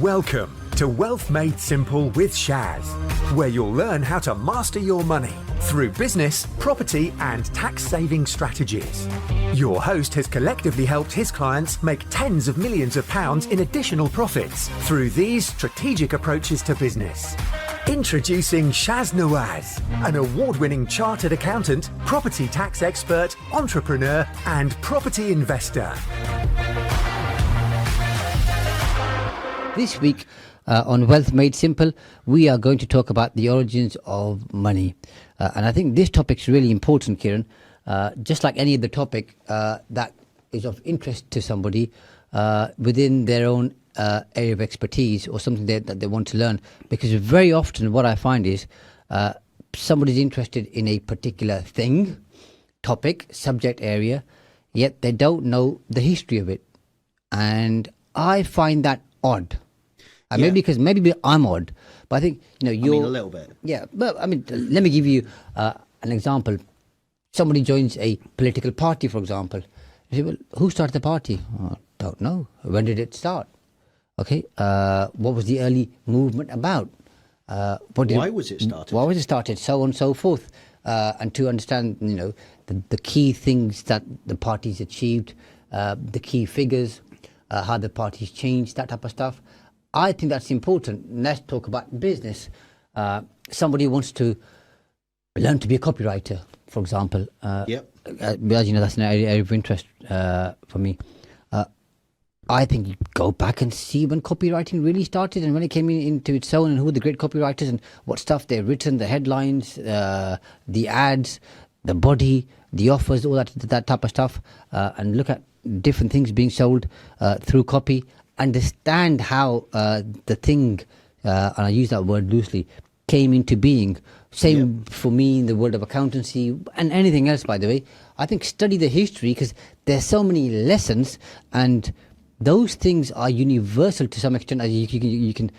Welcome to Wealth Made Simple with Shaz, where you'll learn how to master your money through business, property, and tax-saving strategies. Your host has collectively helped his clients make tens of millions of pounds in additional profits through these strategic approaches to business. Introducing Shaz Nawaz, an award-winning chartered accountant, property tax expert, entrepreneur, and property investor. This week on Wealth Made Simple, we are going to talk about the origins of money. And I think this topic is really important, Kieran. Just like any other topic that is of interest to somebody within their own area of expertise or something that they want to learn. Because very often what I find is somebody's interested in a particular thing, topic, subject area, yet they don't know the history of it. And I find that odd. Maybe I'm odd, but I think you're a little bit. Yeah, but let me give you an example. Somebody joins a political party, for example. You say, well, who started the party? Oh, don't know. When did it start? Okay. What was the early movement about? Why was it started? Why was it started? So on and so forth. And to understand, the key things that the party's achieved, the key figures, how the party's changed, that type of stuff. I think that's important. Let's talk about business. Somebody wants to learn to be a copywriter, for example. Yep. As you know, that's an area of interest for me. I think you go back and see when copywriting really started and when it came into its own, and who were the great copywriters and what stuff they've written, the headlines, the ads, the body, the offers, all that type of stuff, and look at different things being sold through copy. Understand how the thing, and I use that word loosely, came into being. Same for me in the world of accountancy and anything else, by the way. I think study the history because there's so many lessons, and those things are universal to some extent. As you can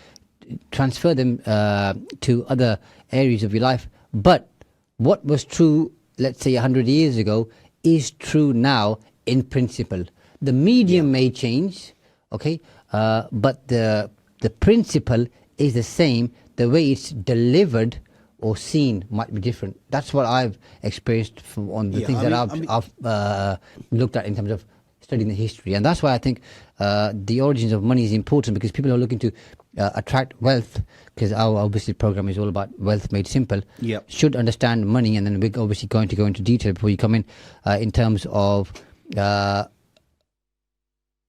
transfer them to other areas of your life. But what was true, let's say 100 years ago, is true now in principle. The medium may change. Okay, but the principle is the same. The way it's delivered or seen might be different. That's what I've experienced on the things I've looked at in terms of studying the history. And that's why I think the origins of money is important, because people are looking to attract wealth, because our obviously program is all about wealth made simple. Should understand money, and then we're obviously going to go into detail before you come in terms of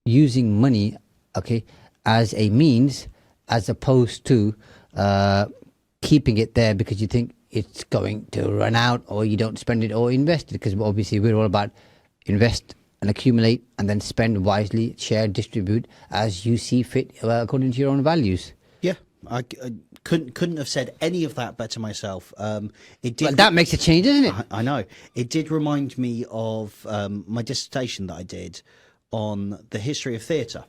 using money, okay, as a means, as opposed to keeping it there because you think it's going to run out, or you don't spend it or invest it, because obviously we're all about invest and accumulate and then spend wisely, share, distribute as you see fit according to your own values. Yeah, I couldn't have said any of that better myself. It did. Well, that makes a change, doesn't it? I know. It did remind me of my dissertation that I did on the history of theatre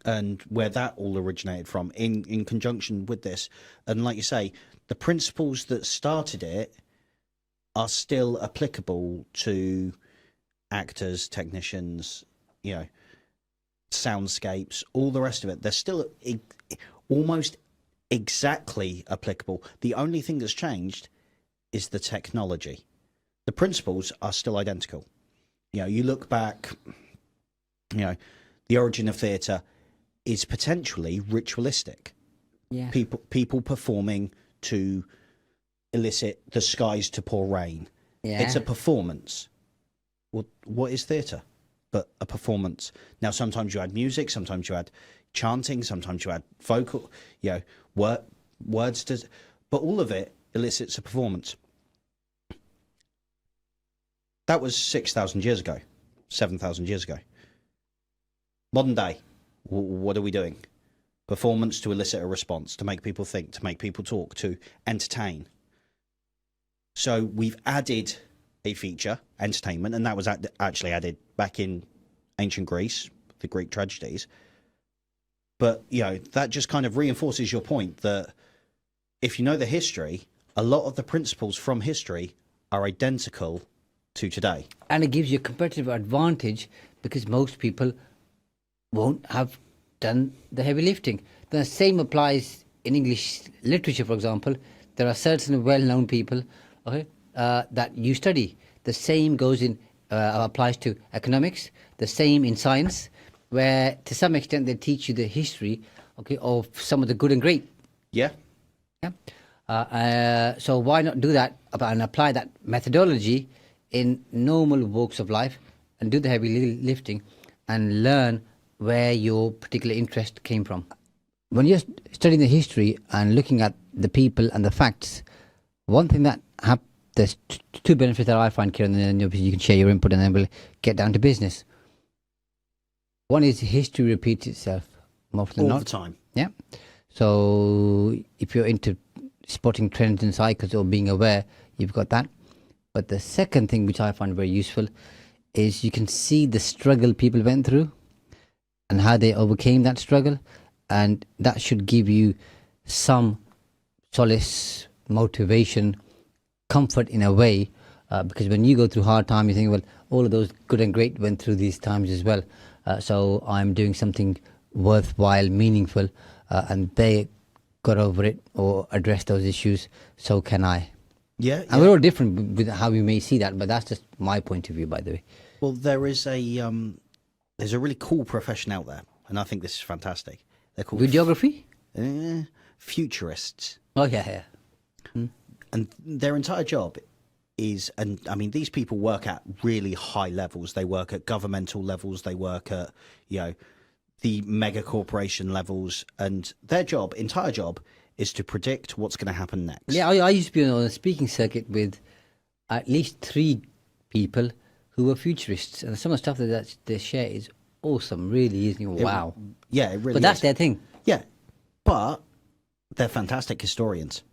and where that all originated from in conjunction with this. And like you say, the principles that started it are still applicable to actors, technicians, soundscapes, all the rest of it. They're still almost exactly applicable. The only thing that's changed is the technology. The principles are still identical. You look back, the origin of theatre is potentially ritualistic. Yeah. People performing to elicit the skies to pour rain. Yeah. It's a performance. Well, what is theatre but a performance? Now, sometimes you add music, sometimes you add chanting, sometimes you add vocal, words to, but all of it elicits a performance. That was 6,000 years ago, 7,000 years ago. Modern day, what are we doing? Performance to elicit a response, to make people think, to make people talk, to entertain. So we've added a feature, entertainment, and that was actually added back in ancient Greece, the Greek tragedies. But, that just kind of reinforces your point that if you know the history, a lot of the principles from history are identical to today. And it gives you a competitive advantage because most people won't have done the heavy lifting. The same applies in English literature, for example. There are certain well-known people, okay, that you study. The same goes in applies to economics. The same in science, where to some extent they teach you the history, okay, of some of the good and great. Yeah. Yeah. So why not do that and apply that methodology in normal walks of life and do the heavy lifting and learn where your particular interest came from? When you're studying the history and looking at the people and the facts, one thing that there's two benefits that I find, Kieran, and then you can share your input and then we'll get down to business. One is history repeats itself more often than not. All the time. Yeah. So if you're into spotting trends and cycles or being aware, you've got that. But the second thing which I find very useful is you can see the struggle people went through and how they overcame that struggle. And that should give you some solace, motivation, comfort in a way. Because when you go through hard times, you think, well, all of those good and great went through these times as well. So I'm doing something worthwhile, meaningful, and they got over it or addressed those issues. So can I. Yeah. And we're all different with how we may see that, but that's just my point of view, by the way. Well, there's a really cool profession out there, and I think this is fantastic. They're called Videography? Futurists. Oh, yeah. And their entire job is, and I mean, these people work at really high levels. They work at governmental levels. They work at, the mega corporation levels. And their entire job, is to predict what's going to happen next. Yeah, I used to be on a speaking circuit with at least 3 people who were futurists. And some of the stuff that they share is awesome, really, isn't it? Wow. It really But that's is. their thing. Yeah, but they're fantastic historians.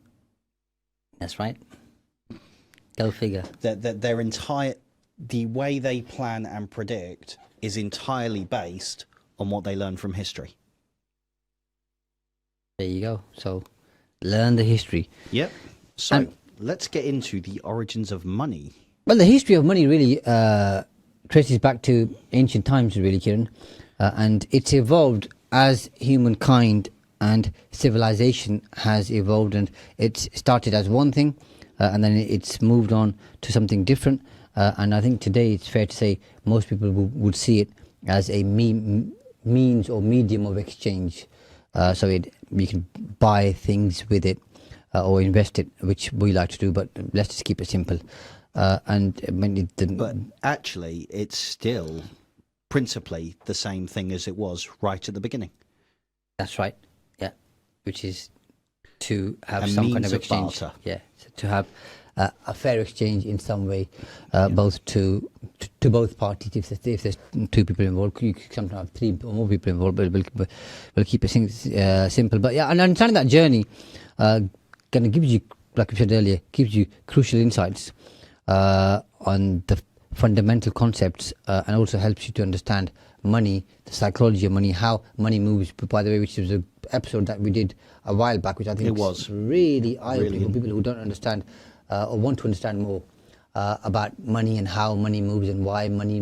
That's right. Go figure. Their entire, the way they plan and predict is entirely based on what they learn from history. There you go. So learn the history. Yep. So let's get into the origins of money. Well, the history of money really traces back to ancient times, really, Kieran. And it's evolved as humankind and civilization has evolved, and it started as one thing, and then it's moved on to something different. And I think today it's fair to say most people would see it as a means or medium of exchange. So you can buy things with it or invest it, which we like to do, but let's just keep it simple. But actually, it's still principally the same thing as it was right at the beginning. That's right. Yeah, which is to have A some kind means of of exchange. barter. Yeah, so to have a fair exchange in some way, both to both parties. If there's 2 people involved, you can sometimes have 3 or more people involved. But we'll keep it simple. But yeah, and understanding that journey kind of gives you, like we said earlier, gives you crucial insights on the fundamental concepts, and also helps you to understand money, the psychology of money, how money moves. By the way, which was an episode that we did a while back, which I think was really eye-opening for people who don't understand or want to understand more about money and how money moves and why money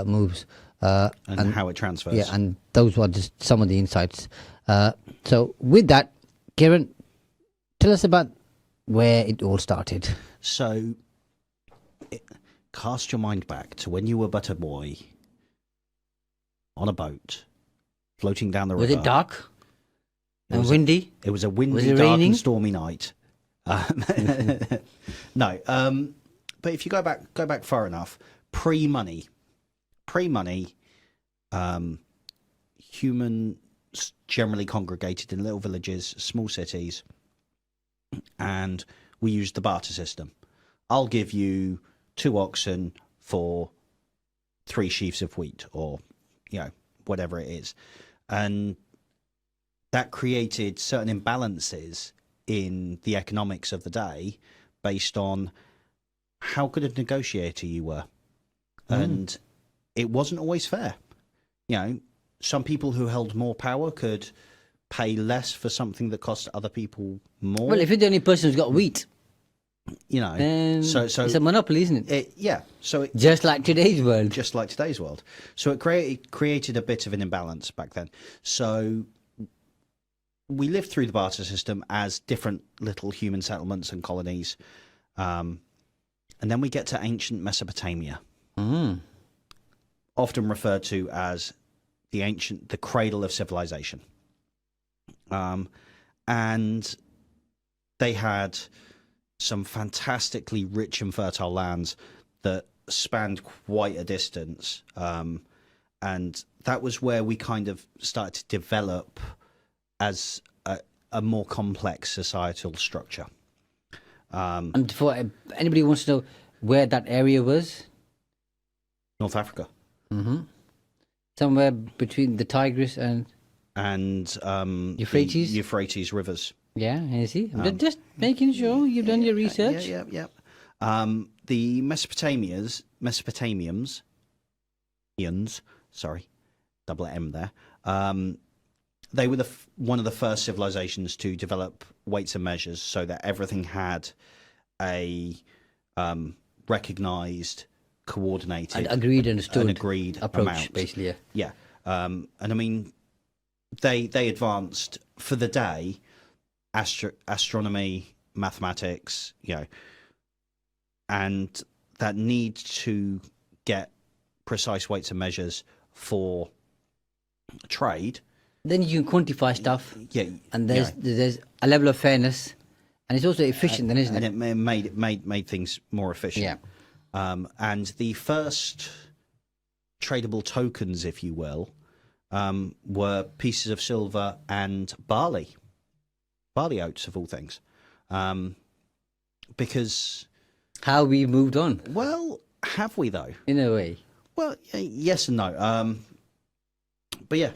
moves. And how it transfers. Yeah, and those were just some of the insights. So with that, Kieran, tell us about where it all started. So, cast your mind back to when you were but a boy on a boat, floating down the river. Was it dark and windy? It was a windy, Was it dark raining? and stormy night. No, but if you go back far enough, pre-money, humans generally congregated in little villages, small cities, and we used the barter system. I'll give you 2 oxen for 3 sheaves of wheat, or whatever it is, and that created certain imbalances in the economics of the day based on how good a negotiator you were. And it wasn't always fair. Some people who held more power could pay less for something that cost other people more. Well, if you're the only person who's got wheat, You know, Then so it's a monopoly, isn't it? So it, Just like today's world. just like today's world. So it created a bit of an imbalance back then. So we lived through the barter system as different little human settlements and colonies. And then we get to ancient Mesopotamia, often referred to as the cradle of civilization. And they had some fantastically rich and fertile lands that spanned quite a distance. And that was where we kind of started to develop as a more complex societal structure. And for anybody who wants to know where that area was, North Africa. somewhere between the Tigris and Euphrates? The Euphrates rivers. yeah, you see, I'm just making sure you've done your research. Yeah. The Mesopotamians, sorry, double M there. They were one of the first civilizations to develop weights and measures, so that everything had a recognized, coordinated, And agreed, understood, an agreed approach, amount. basically. Yeah. And I mean, they advanced for the day, astronomy, mathematics, and that need to get precise weights and measures for trade. Then you can quantify stuff. Yeah, And there's a level of fairness, and it's also efficient, then, isn't it? And it made things more efficient. Yeah. And the first tradable tokens, if you will, were pieces of silver and barley oats, of all things, because How we moved on, well, have we though? in a way. Well, yes and no. But yeah,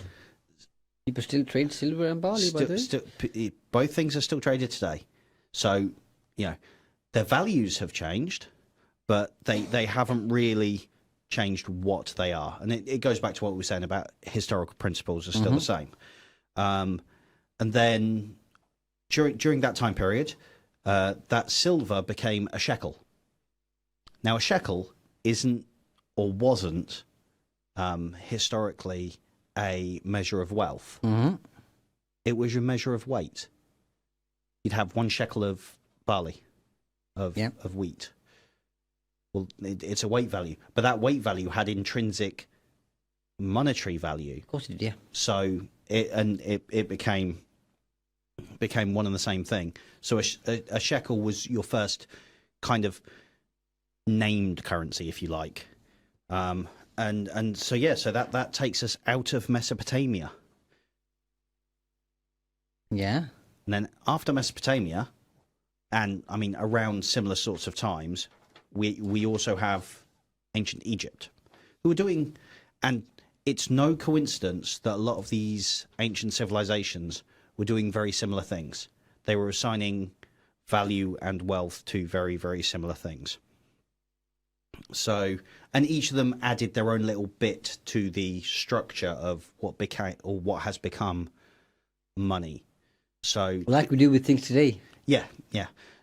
People still trade silver and barley, by the way. both things are still traded today. So, their values have changed, but they haven't really changed what they are. And it goes back to what we were saying about historical principles are still the same. And then during that time period, that silver became a shekel. Now, a shekel isn't or wasn't historically a measure of wealth. It was your measure of weight. You'd have 1 shekel of barley, of wheat. Well, it's a weight value, but that weight value had intrinsic monetary value. Of course it did, yeah. So it became one and the same thing. So a shekel was your first kind of named currency, if you like. And so that takes us out of Mesopotamia. Yeah. And then after Mesopotamia, and I mean around similar sorts of times, we also have ancient Egypt, who were doing, and it's no coincidence that a lot of these ancient civilizations were doing very similar things. They were assigning value and wealth to very, very similar things. So, and each of them added their own little bit to the structure of what became or what has become money. So, Like we do with things today. yeah.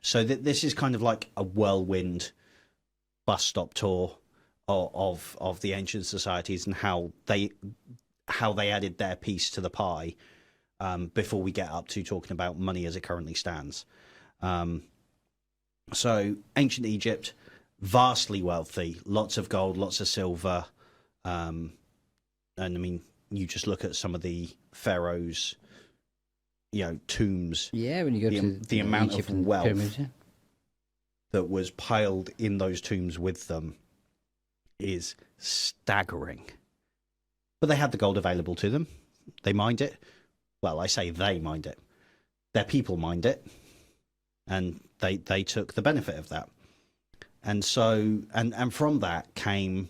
So this is kind of like a whirlwind bus stop tour of the ancient societies and how they added their piece to the pie before we get up to talking about money as it currently stands. So ancient Egypt, vastly wealthy, lots of gold, lots of silver, and I mean, you just look at some of the pharaohs, tombs. Yeah, when you go to the amount Egypt of and wealth pyramids, yeah. that was piled in those tombs with them is staggering. But they had the gold available to them. They mined it. Well, I say they mined it. Their people mined it. And they took the benefit of that. And so, and from that came,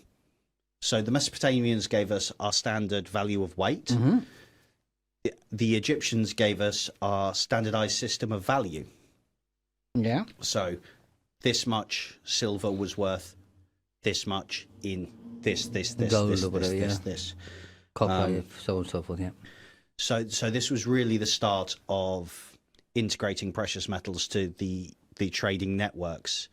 so the Mesopotamians gave us our standard value of weight. Mm-hmm. The Egyptians gave us our standardized system of value. Yeah. So this much silver was worth this much in this, Gold or whatever, this. Copper, so on and so forth, yeah. So this was really the start of integrating precious metals to the the trading networks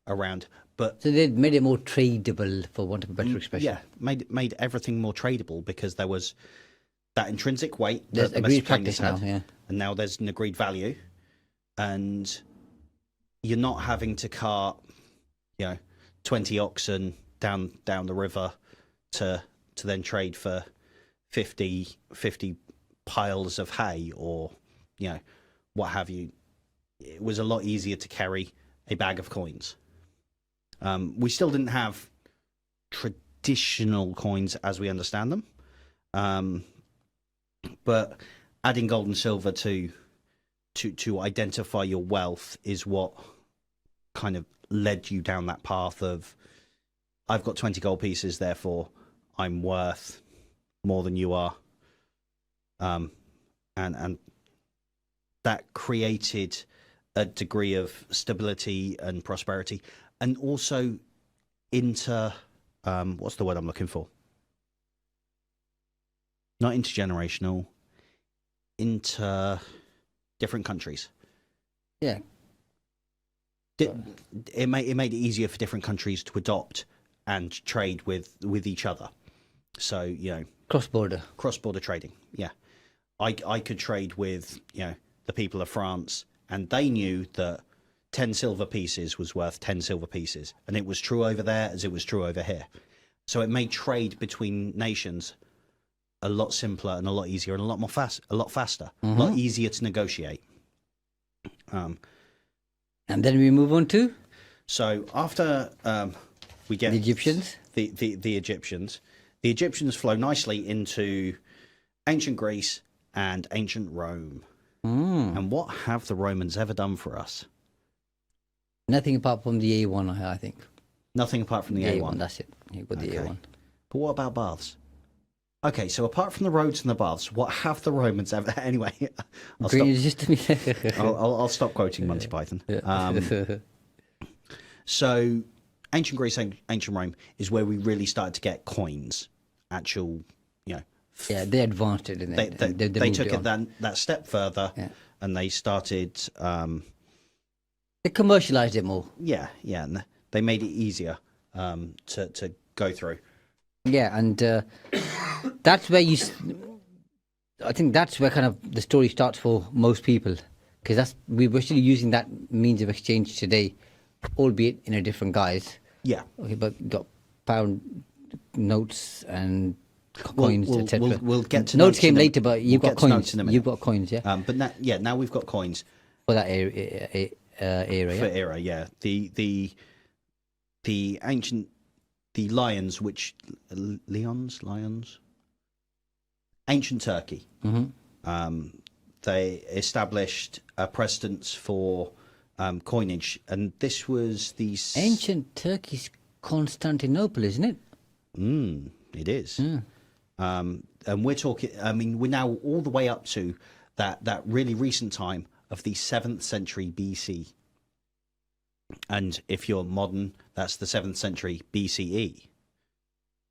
around. But So they made it more tradable, for want of a better expression. yeah, made everything more tradable because there was that intrinsic weight. There's that the agreed Mesopotamians practice had, now, yeah. and now there's an agreed value, and you're not having to cart, 20 oxen down the river to then trade for 50 piles of hay or what have you. It was a lot easier to carry a bag of coins. We still didn't have traditional coins as we understand them, but adding gold and silver to identify your wealth is what kind of led you down that path of, I've got 20 gold pieces, therefore I'm worth more than you are, and that created a degree of stability and prosperity, and also what's the word I'm looking for? Not intergenerational, inter different countries. Yeah. It made it easier for different countries to adopt and trade with each other. So Cross-border. cross-border trading. Yeah, I could trade with the people of France, and they knew that 10 silver pieces was worth 10 silver pieces, and it was true over there as it was true over here. So it made trade between nations a lot simpler and a lot easier and a lot faster, a lot easier to negotiate. And then we move on to So after we get the Egyptians. The Egyptians flow nicely into ancient Greece and ancient Rome. And what have the Romans ever done for us? Nothing apart from the A1, I think. Nothing apart from the A1. That's it. You got the Okay. A1. But what about baths? Okay, so apart from the roads and the baths, what have the Romans ever... Anyway, Drainage system. I'll stop quoting Monty Python. So ancient Greece, ancient Rome is where we really started to get coins. Actual, yeah, they advanced it, didn't they? They moved took it on. that step further, Yeah. and they started... They commercialized it more. yeah, and they made it easier to go through. Yeah, and that's where I think that's where kind of the story starts for most people, because we're still using that means of exchange today, albeit in a different guise. Yeah. Okay, but got pound notes and coins, etc. We'll get to notes came later, but you've we'll got get to notes coins. in a minute. You've got coins, yeah. But now we've got coins For that era, for yeah. era. Yeah, the ancient lions, ancient Turkey. They established a precedence for coinage, and this was the Ancient Turkey's Constantinople, isn't it? It is. And we're talking. I mean, we're now all the way up to that really recent time of the 7th century BC. And if you're modern, that's the 7th century BCE. Do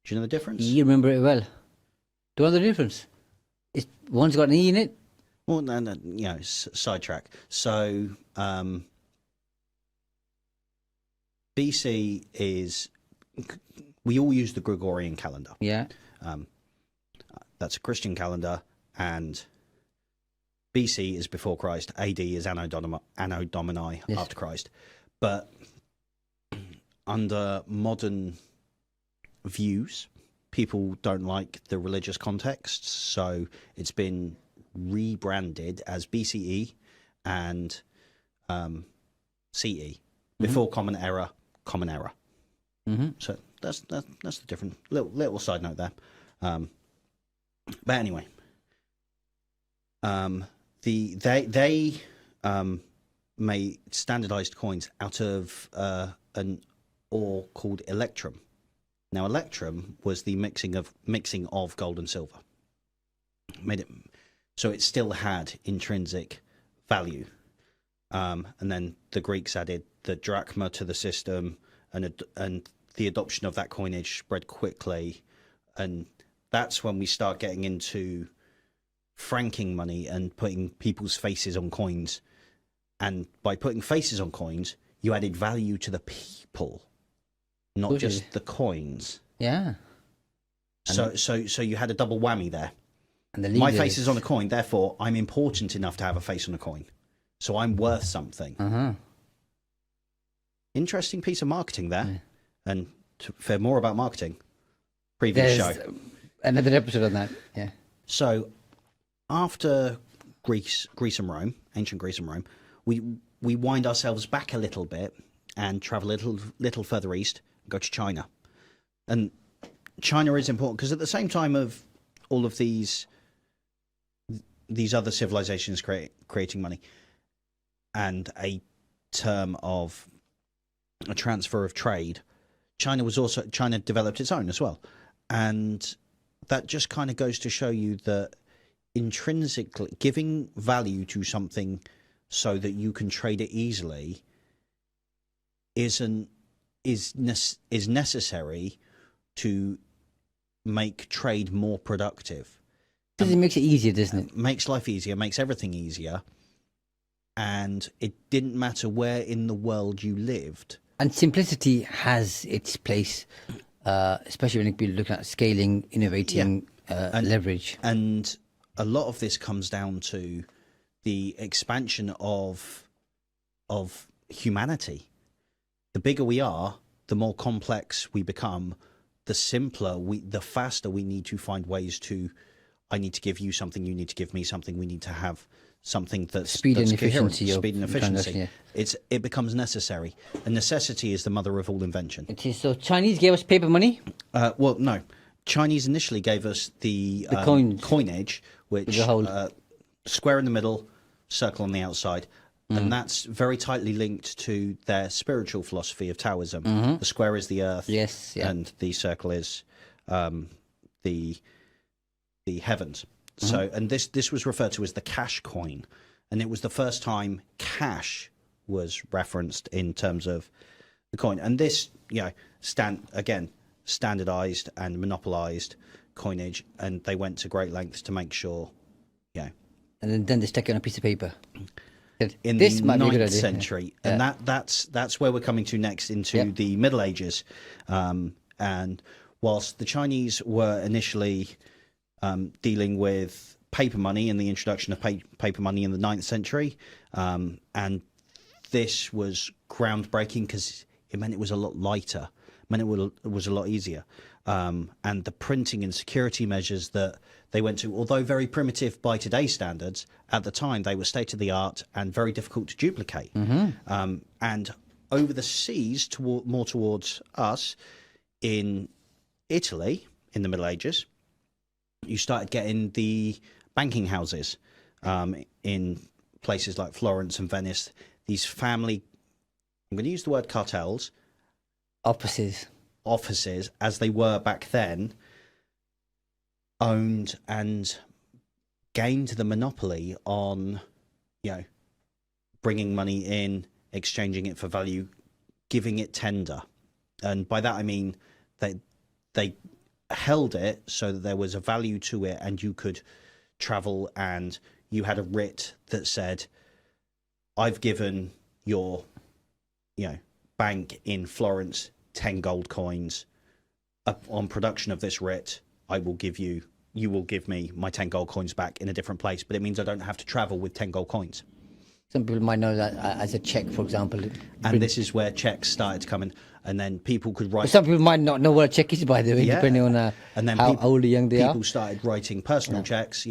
you know the difference? You remember it well. Do you know the difference? One's got an E in it. Well, no, sidetrack. So, BC is, we all use the Gregorian calendar. Yeah. That's a Christian calendar, and BC is before Christ. AD is Anno Domini, Yes. after Christ. But under modern views, people don't like the religious context, so it's been rebranded as BCE and CE. Before Common Era. So that's the different little side note there. But anyway, they made standardized coins out of an ore called electrum. Now, electrum was the mixing of gold and silver. Made it so it still had intrinsic value. And then the Greeks added the drachma to the system, and the adoption of that coinage spread quickly. And that's when we start getting into franking money and putting people's faces on coins. And by putting faces on coins, you added value to the people, not Totally. just the coins. Yeah. So you had a double whammy there. And the My leaders. face is on a coin, therefore I'm important enough to have a face on a coin. So I'm worth something. Uh-huh. Interesting piece of marketing there. Yeah. And for more about marketing, previous There's show. another episode on that. Yeah. So after Greece and Rome, ancient Greece and Rome, we wind ourselves back a little bit and travel a little further east and go to China. And China is important because at the same time of all of these other civilizations creating money and a term of a transfer of trade, China developed its own as well. And that just kind of goes to show you that intrinsically giving value to something so that you can trade it easily is necessary to make trade more productive. Because it makes it easier, doesn't it? Makes life easier, makes everything easier. And it didn't matter where in the world you lived. And simplicity has its place, especially when you're looking at scaling, innovating, leverage. And a lot of this comes down to the expansion of humanity. The bigger we are, the more complex we become, the faster we need to find ways to, I need to give you something, you need to give me something, we need to have something that's Speed and coherent. efficiency. Speed and efficiency. Yeah. It becomes necessary. And necessity is the mother of all invention. It is. So Chinese gave us paper money. Well, no. Chinese initially gave us the coins. coinage, which square in the middle, circle on the outside. And that's very tightly linked to their spiritual philosophy of Taoism. The square is the earth, Yes, yeah. and the circle is the heavens. So, and this was referred to as the cash coin, and it was the first time cash was referenced in terms of the coin. And this, standardized and monopolized coinage, and they went to great lengths to make sure, And then they stuck it on a piece of paper. in This the might be a good 9th idea. century. Yeah. And that's where we're coming to next, into the Middle Ages. And whilst the Chinese were initially dealing with paper money and the introduction of paper money in the 9th century, and this was groundbreaking because it meant it was a lot lighter, meant it was a lot easier. And the printing and security measures that they went to, although very primitive by today's standards, at the time they were state-of-the-art and very difficult to duplicate. And over the seas, more towards us, in Italy, in the Middle Ages, you started getting the banking houses in places like Florence and Venice. These family, I'm going to use the word cartels, offices, as they were back then, owned and gained the monopoly on, bringing money in, exchanging it for value, giving it tender. And by that I mean they held it so that there was a value to it, and you could travel and you had a writ that said, I've given your bank in Florence 10 gold coins. On production of this writ, you will give me my 10 gold coins back in a different place, but it means I don't have to travel with 10 gold coins. Some people might know that as a check, for example. And this is where checks started to come in, and then people could write. Some people might not know what a check is, by the way, depending on and then how old or young they are. People started writing personal checks.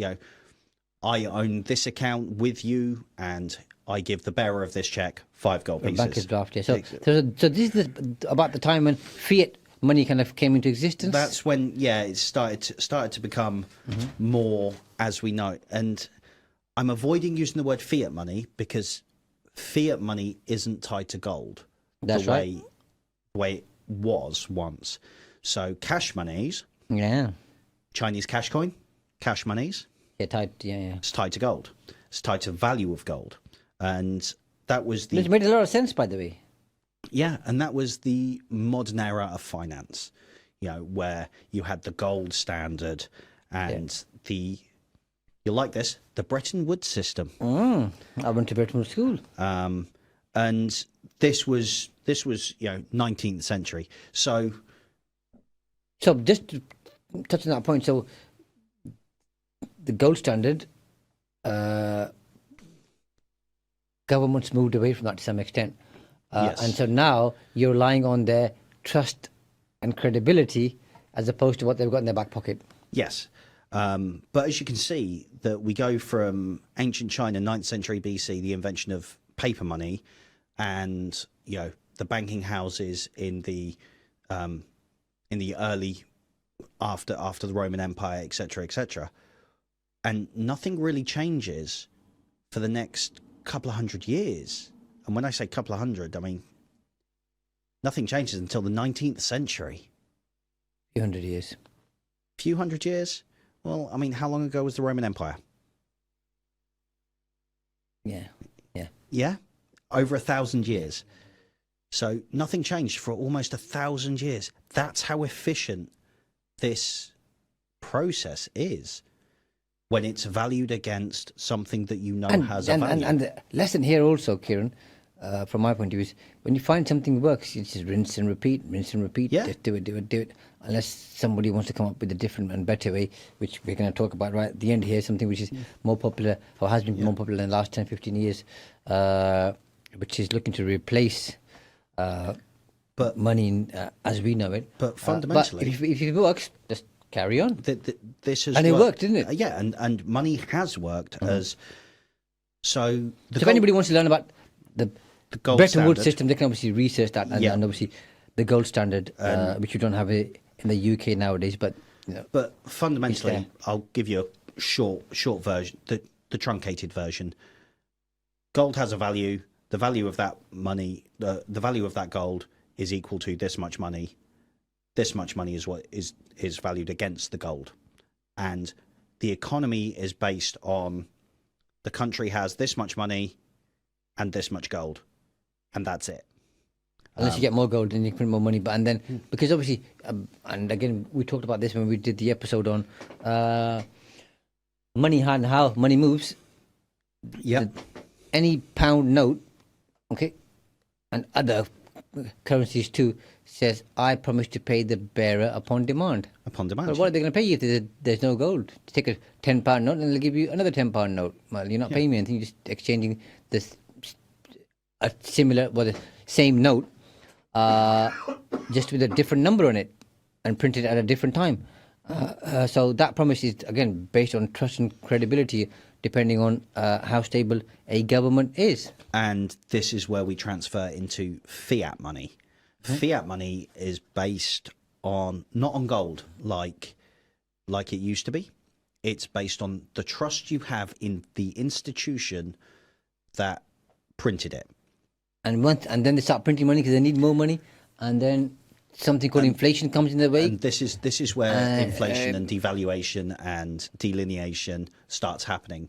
I own this account with you, and I give the bearer of this check 5 gold pieces. Banker's draft, yeah. So this is about the time when fiat money kind of came into existence. That's when, it started to become more as we know it. And I'm avoiding using the word fiat money because fiat money isn't tied to gold. That's the right. way it was once. So cash monies, Chinese cash coin, cash monies, it's tied to gold. It's tied to the value of gold. And that was It made a lot of sense, by the way. Yeah, and that was the modern era of finance, where you had the gold standard and the You'll like this, the Bretton Woods system. I went to Bretton Woods School. And this was 19th century. So just to touch on that point, so the gold standard, governments moved away from that to some extent. Yes. And so now you're relying on their trust and credibility as opposed to what they've got in their back pocket. yes. But as you can see, that we go from ancient China, 9th century BC, the invention of paper money, and the banking houses in the early after the Roman Empire, etc., and nothing really changes for the next couple of hundred years. And when I say couple of hundred, I mean nothing changes until the 19th century. Few hundred years. Few hundred years? Well, I mean, how long ago was the Roman Empire? Yeah, over 1,000 years. So nothing changed for almost 1,000 years. That's how efficient this process is when it's valued against something that has a value. And the lesson here also, Kieran, from my point of view, is when you find something works, you just rinse and repeat, Yeah. just do it. Unless somebody wants to come up with a different and better way, which we're going to talk about right at the end here, something which is more popular or has been more popular in the last 10, 15 years, which is looking to replace But money as we know it. But fundamentally, but if it works, just carry on. this has And it worked, worked, didn't it? Yeah, and money has worked as so. So if anybody wants to learn about the gold Bretton Woods standard. system, they can obviously research that, and obviously the gold standard, which you don't have it in the UK nowadays. But But fundamentally, there. I'll give you a short version, the truncated version. Gold has a value. The value of that money, the value of that gold is equal to this much money. This much money is what is valued against the gold, and the economy is based on the country has this much money and this much gold, and that's it. unless you get more gold, then you can print more money. But and then because obviously, and again, we talked about this when we did the episode on money and how money moves. Yeah. Any pound note, okay, and other currencies too, says I promise to pay the bearer upon demand. Upon demand. But what are they going to pay you if there's no gold? Take a £10 note and they'll give you another £10 note. Well, you're not paying me anything. You're just exchanging this a similar, the same note, just with a different number on it and printed at a different time. So that promise is again based on trust and credibility, depending on how stable a government is. And this is where we transfer into fiat money. Fiat money is based on not on gold like it used to be. It's based on the trust you have in the institution that printed it. And then they start printing money because they need more money, and then something called inflation comes in their way. And this is where inflation and devaluation and delineation starts happening.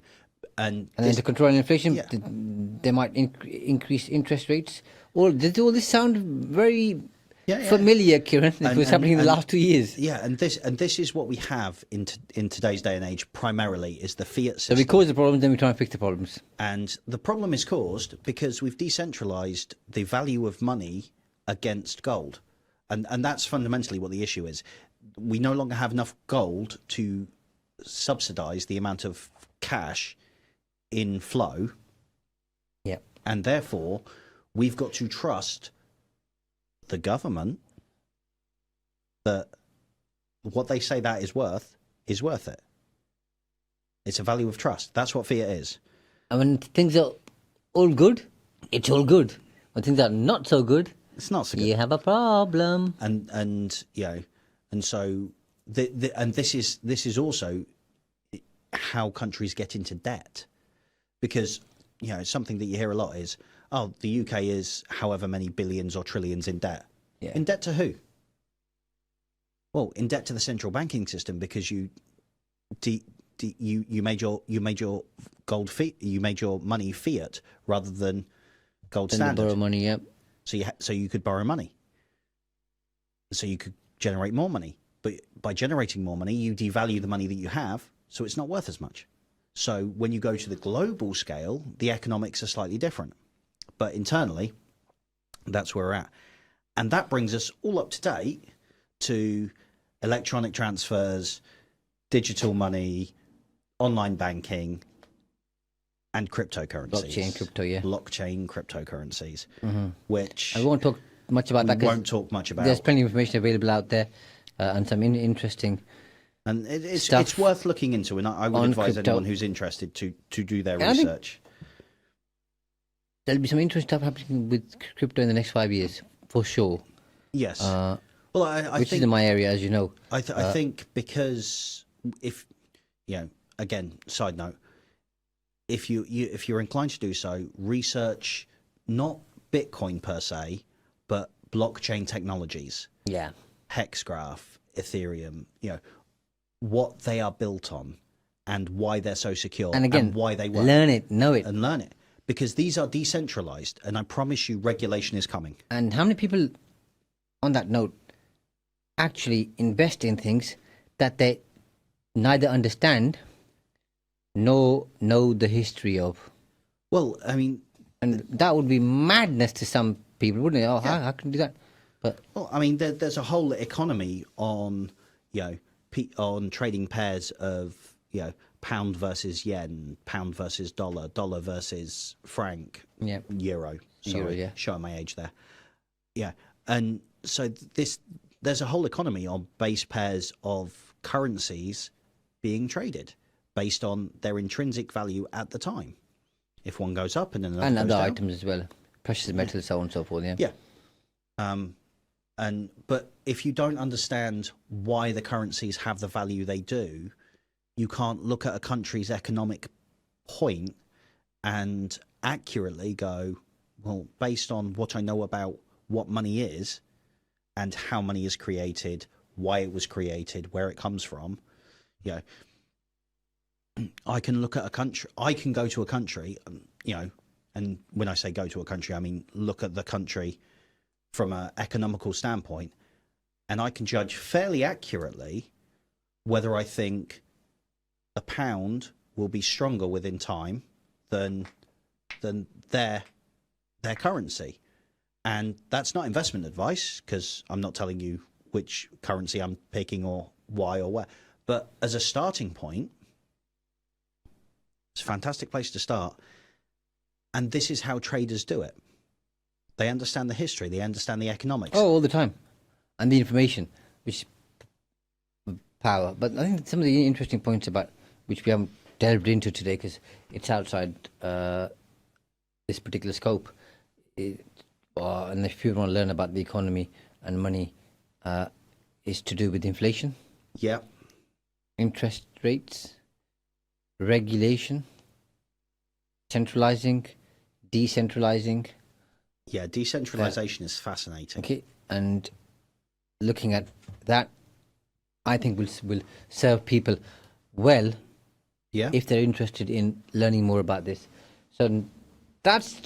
And then to control inflation, they might increase interest rates. Does all this sound very familiar, Kieran? It was happening in the last 2 years. Yeah, and this is what we have in today's day and age. Primarily, is the fiat system. So we cause the problems, then we try and fix the problems. And the problem is caused because we've decentralized the value of money against gold, and that's fundamentally what the issue is. We no longer have enough gold to subsidize the amount of cash in flow. Yeah, and therefore we've got to trust the government that what they say that is worth it. It's a value of trust. That's what fiat is. And when things are all good, it's all good. When things are not so good, It's not so good. you have a problem. And so this is also how countries get into debt, because something that you hear a lot is, oh, the UK is however many billions or trillions in debt. Yeah. In debt to who? Well, in debt to the central banking system, because you made your gold you made your money fiat rather than gold Then standard. they borrow money, yeah. So you could borrow money. So you could generate more money. But by generating more money, you devalue the money that you have, so it's not worth as much. So when you go to the global scale, the economics are slightly different. But internally, that's where we're at. And that brings us all up to date to electronic transfers, digital money, online banking, and cryptocurrencies. Blockchain, crypto, yeah. Blockchain, cryptocurrencies, which I won't talk much about that. we won't talk much about. There's plenty of information available out there, and some interesting. And it's worth looking into, and I would advise crypto. anyone who's interested to do their I think research. There'll be some interesting stuff happening with crypto in the next 5 years, for sure. Yes. Well, I which think is in my area, as you know. I think because if again, side note, if you're inclined to do so, research not Bitcoin per se, but blockchain technologies. Yeah. Hexgraph, Ethereum, what they are built on and why they're so secure And again, why they work. learn it, know it. And learn it. Because these are decentralized, and I promise you regulation is coming. And how many people, on that note, actually invest in things that they neither understand nor know the history of? Well, I mean... And that would be madness to some people, wouldn't it? Oh, how can you do that? But well, I mean, there's a whole economy on, on trading pairs of, pound versus yen, pound versus dollar, dollar versus franc, euro. Sorry, Euro, yeah. Showing my age there. Yeah, and so there's a whole economy on base pairs of currencies being traded based on their intrinsic value at the time. If one goes up and then another and goes other down. items as well, precious metals, so on and so forth. Yeah. Yeah. But if you don't understand why the currencies have the value they do, you can't look at a country's economic point and accurately go, well, based on what I know about what money is and how money is created, why it was created, where it comes from, I can look at a country, I can go to a country, and when I say go to a country, I mean look at the country from an economical standpoint, and I can judge fairly accurately whether I think the pound will be stronger within time than their currency. And that's not investment advice, because I'm not telling you which currency I'm picking or why or where. But as a starting point, it's a fantastic place to start. And this is how traders do it. They understand the history. They understand the economics. Oh, all the time. And the information, which is power. But I think some of the interesting points about, which we haven't delved into today because it's outside this particular scope. And if you want to learn about the economy and money, is to do with inflation. Yeah. Interest rates, regulation, centralizing, decentralizing. Yeah, decentralization is fascinating. Okay, and looking at that, I think will serve people well. Yeah. If they're interested in learning more about this. So that's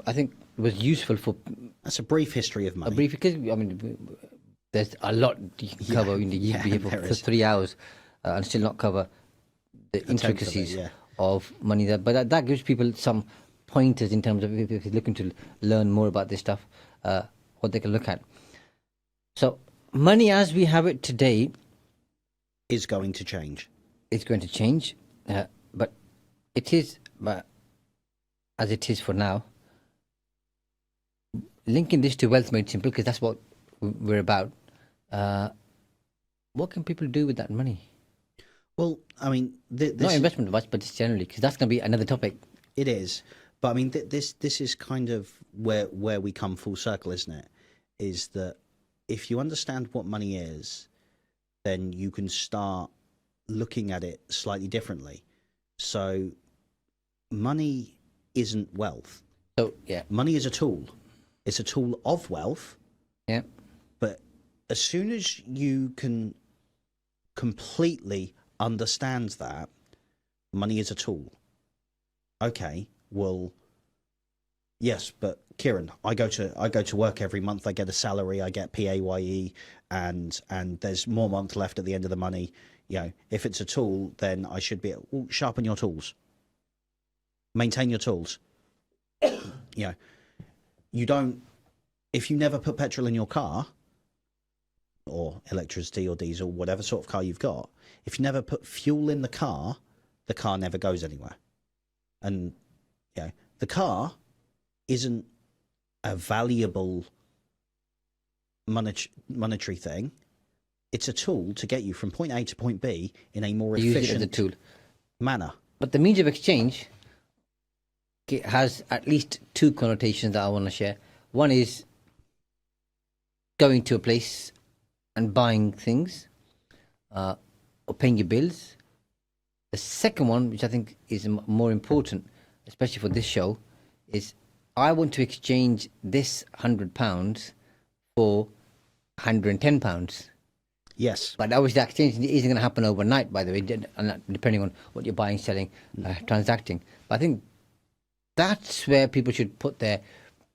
I think was useful for That's a brief history of money. a brief, because I mean there's a lot you can cover. You can be here for 3 hours and still not cover the intricacies of money there. But that gives people some pointers in terms of if they're looking to learn more about this stuff, what they can look at. So money as we have it today is going to change. It's going to change, but it is, as it is for now, linking this to Wealth Made Simple, because that's what we're about. What can people do with that money? Well, I mean, not investment advice, but just generally, because that's going to be another topic. It is, but I mean, this is kind of where we come full circle, isn't it? Is that if you understand what money is, then you can start looking at it slightly differently. So, money isn't wealth. So yeah, money is a tool. It's a tool of wealth. Yeah. But as soon as you can completely understand that money is a tool, okay, well, yes, but Kieran, I go to work every month. I get a salary. I get PAYE, and there's more month left at the end of the money. if it's a tool, then I should be sharpen your tools, maintain your tools. You don't. If you never put petrol in your car, or electricity or diesel, whatever sort of car you've got, if you never put fuel in the car never goes anywhere. And the car isn't a valuable monetary thing. It's a tool to get you from point A to point B in a more efficient manner. But the means of exchange has at least two connotations that I want to share. One is going to a place and buying things, or paying your bills. The second one, which I think is more important, especially for this show, is I want to exchange this £100 for £110. Yes. But obviously that exchange isn't going to happen overnight, by the way, depending on what you're buying, selling, transacting. But I think that's where people should put their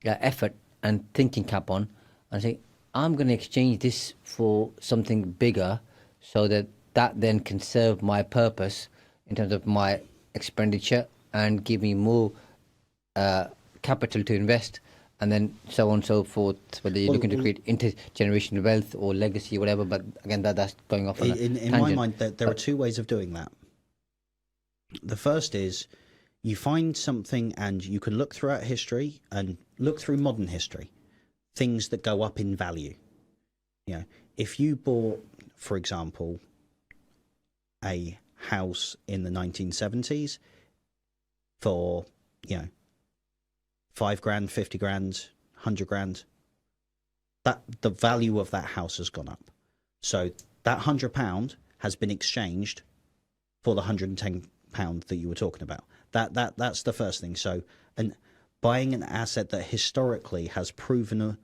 effort and thinking cap on and say, I'm going to exchange this for something bigger so that then can serve my purpose in terms of my expenditure and give me more capital to invest, and then so on and so forth, whether you're looking to create intergenerational wealth or legacy or whatever. But again, that's going off on in my mind, there are two ways of doing that. The first is you find something and you can look throughout history and look through modern history, things that go up in value. If you bought, for example, a house in the 1970s for, $5,000, $50,000, $100,000, that the value of that house has gone up. So that £100 has been exchanged for the £110 that you were talking about. That's the first thing. So, and buying an asset that historically has proven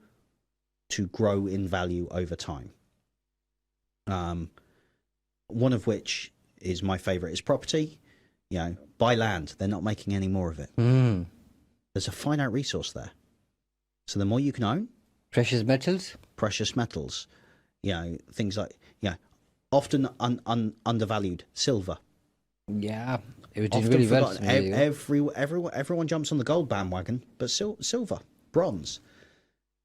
to grow in value over time. One of which is my favorite is property. Buy land. They're not making any more of it. There's a finite resource there. So the more you can own. Precious metals, things like, often undervalued silver. Yeah, it was doing Often really well. forgotten. Everyone jumps on the gold bandwagon, but silver, bronze,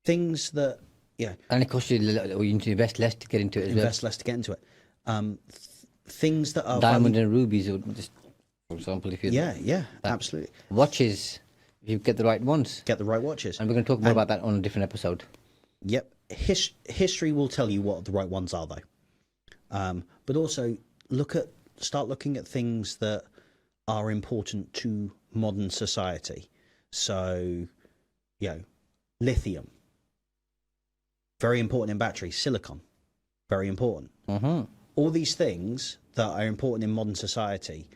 things that, and it costs you need to invest less to get into it. Less to get into it. Things that are diamond and rubies, or just for example, if you absolutely. Watches, if you get the right ones, Get the right watches. and we're going to talk more about that on a different episode. Yep. History will tell you what the right ones are, though. But also start looking at things that are important to modern society. So, lithium, very important in batteries. Silicon, very important. All these things that are important in modern society,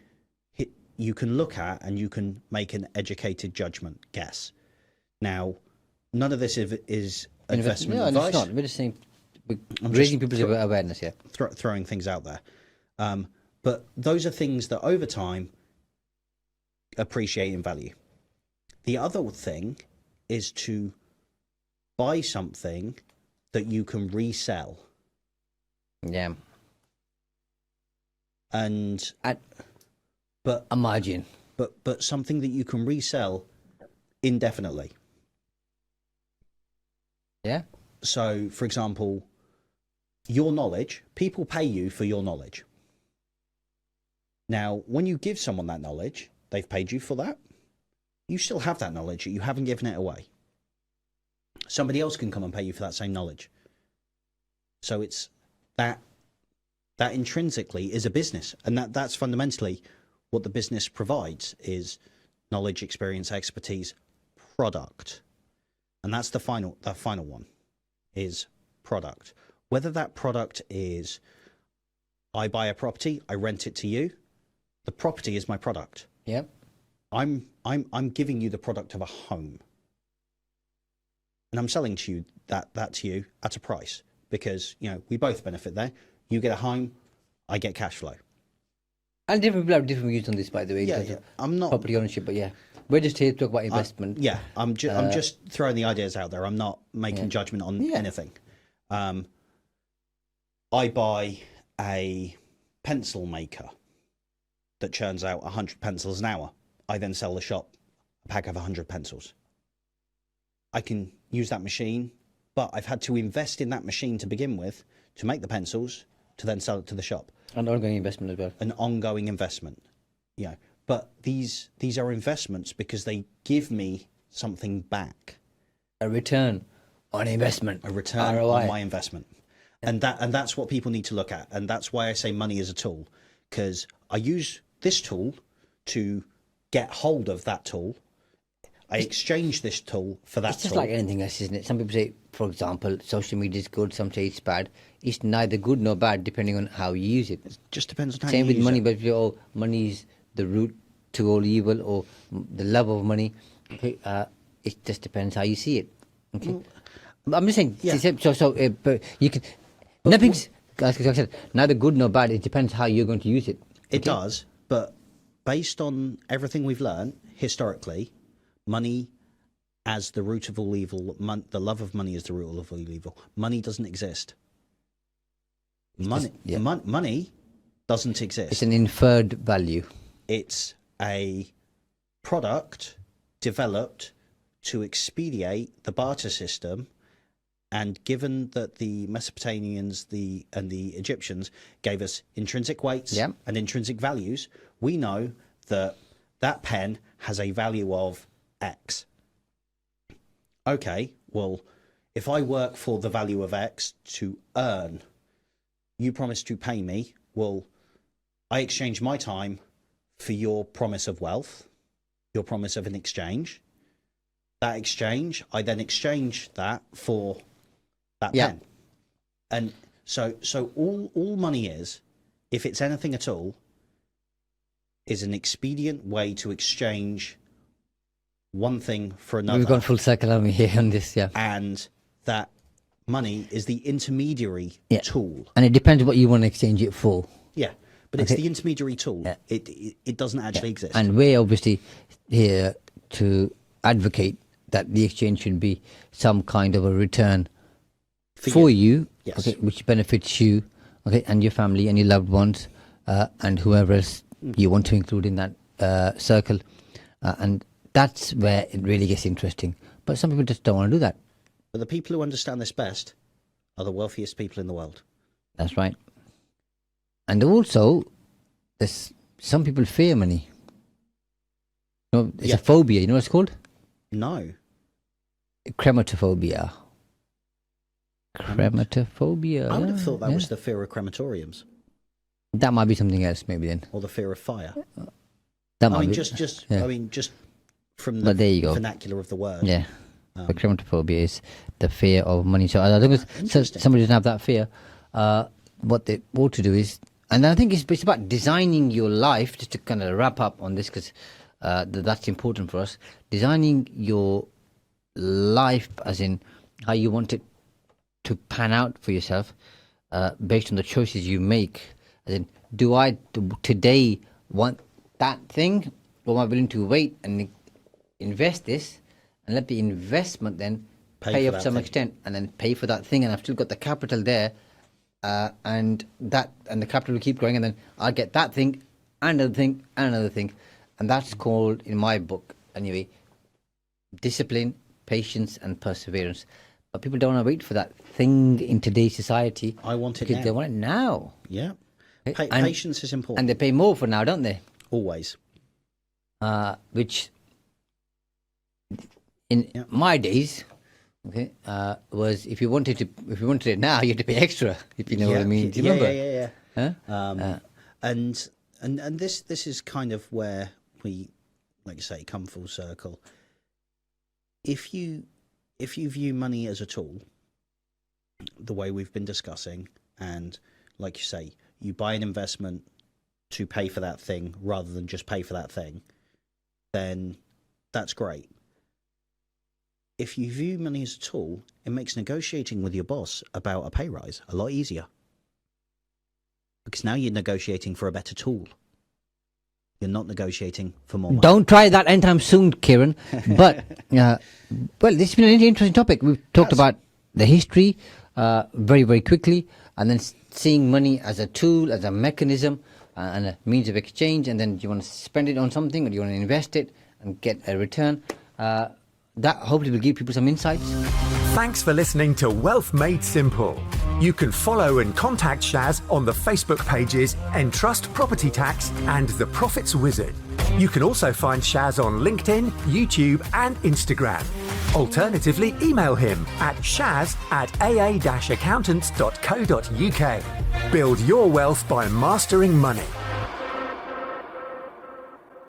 you can look at and you can make an educated judgment guess. Now, none of this is investment advice. No, it's not. We're just saying, we're raising people's awareness here. Throwing things out there. But those are things that over time appreciate in value. The other thing is to buy something that you can resell. Yeah. And but a margin. But something that you can resell indefinitely. Yeah. So, for example, your knowledge, people pay you for your knowledge. Now, when you give someone that knowledge, they've paid you for that. You still have that knowledge, you haven't given it away. Somebody else can come and pay you for that same knowledge. So it's that intrinsically is a business, and that's fundamentally what the business provides is knowledge, experience, expertise, product. And that's the final one is product. Whether that product is I buy a property, I rent it to you, the property is my product. Yep. I'm giving you the product of a home. And I'm selling to you that to you at a price because, we both benefit there. You get a home, I get cash flow. And different people have different views on this, by the way. Yeah. I'm not property ownership, but we're just here to talk about investment. I'm just throwing the ideas out there. I'm not making judgment on anything. I buy a pencil maker that churns out 100 pencils an hour. I then sell the shop a pack of 100 pencils. I can use that machine, but I've had to invest in that machine to begin with to make the pencils, to then sell it to the shop. An ongoing investment as well. An ongoing investment. Yeah. But these are investments because they give me something back. A return on investment. A return ROI. on my investment. And that's what people need to look at. And that's why I say money is a tool. Because I use this tool to get hold of that tool. I exchange this tool for that tool. It's just like anything else, isn't it? Some people say, for example, social media is good, some say it's bad. It's neither good nor bad depending on how you use it. It just depends on how Same you with use money, it. but if you're, money is the root to all evil, or the love of money. Okay, it just depends how you see it. Okay, I'm just saying. Yeah. But you can. Nothing's, like I said, neither good nor bad. It depends how you're going to use it. It does, but based on everything we've learned historically, money as the root of all evil, the love of money is the root of all evil. Money doesn't exist. Money doesn't exist. It's an inferred value. It's a product developed to expedite the barter system. And given that the Mesopotamians and the Egyptians gave us intrinsic weights and intrinsic values, we know that that pen has a value of X. Okay, well, if I work for the value of X to earn, you promise to pay me, well, I exchange my time for your promise of wealth, your promise of an exchange. That exchange, I then exchange that for that pen. And so all money is, if it's anything at all, is an expedient way to exchange one thing for another. We've gone full circle on me here on this, And that money is the intermediary tool. And it depends what you want to exchange it for. Yeah, but it's the intermediary tool. Yeah. It doesn't actually exist. And we're obviously here to advocate that the exchange should be some kind of a return for you, okay, which benefits you, okay, and your family and your loved ones, and whoever else you want to include in that circle, and that's where it really gets interesting. But some people just don't want to do that. But the people who understand this best are the wealthiest people in the world. That's right. And also, there's some people fear money. You know, it's a phobia. You know what it's called? No. Crematophobia. Crematophobia. I would have thought that was the fear of crematoriums. That might be something else, maybe then. Or the fear of fire. That might be. I mean, just from the vernacular of the word. Yeah. The crematophobia is the fear of money. So I think somebody doesn't have that fear. What they ought to do is, and I think it's about designing your life, just to kind of wrap up on this, because that's important for us. Designing your life as in how you want it to pan out for yourself, based on the choices you make. As in, do I today want that thing, or am I willing to wait and invest this and let the investment then pay up to some extent, and then pay for that thing, and I've still got the capital there, and the capital will keep growing, and then I'll get that thing, and another thing, and another thing. And that's called, in my book anyway, discipline, patience, and perseverance. But people don't want to wait for that thing in today's society. I want it because now. They want it now. Yeah. Patience is important. And they pay more for now, don't they? Always. Which, in my days, was if you wanted it now, you had to pay extra. If you know what I mean. Do you remember? Yeah. Huh? And this is kind of where we, like you say, come full circle. If you view money as a tool, the way we've been discussing, and like you say, you buy an investment to pay for that thing rather than just pay for that thing, then that's great. If you view money as a tool, it makes negotiating with your boss about a pay rise a lot easier. Because now you're negotiating for a better tool. You're not negotiating for more money. Don't try that anytime soon, Kieran. But, well, this has been an interesting topic. We've talked about the history very, very quickly. and then seeing money as a tool, as a mechanism, and a means of exchange, and then you want to spend it on something, or you want to invest it and get a return. That hopefully will give people some insights. Thanks for listening to Wealth Made Simple. You can follow and contact Shaz on the Facebook pages Entrust Property Tax and The Profits Wizard. You can also find Shaz on LinkedIn, YouTube and Instagram. Alternatively, email him at shaz@aa-accountants.co.uk. Build your wealth by mastering money.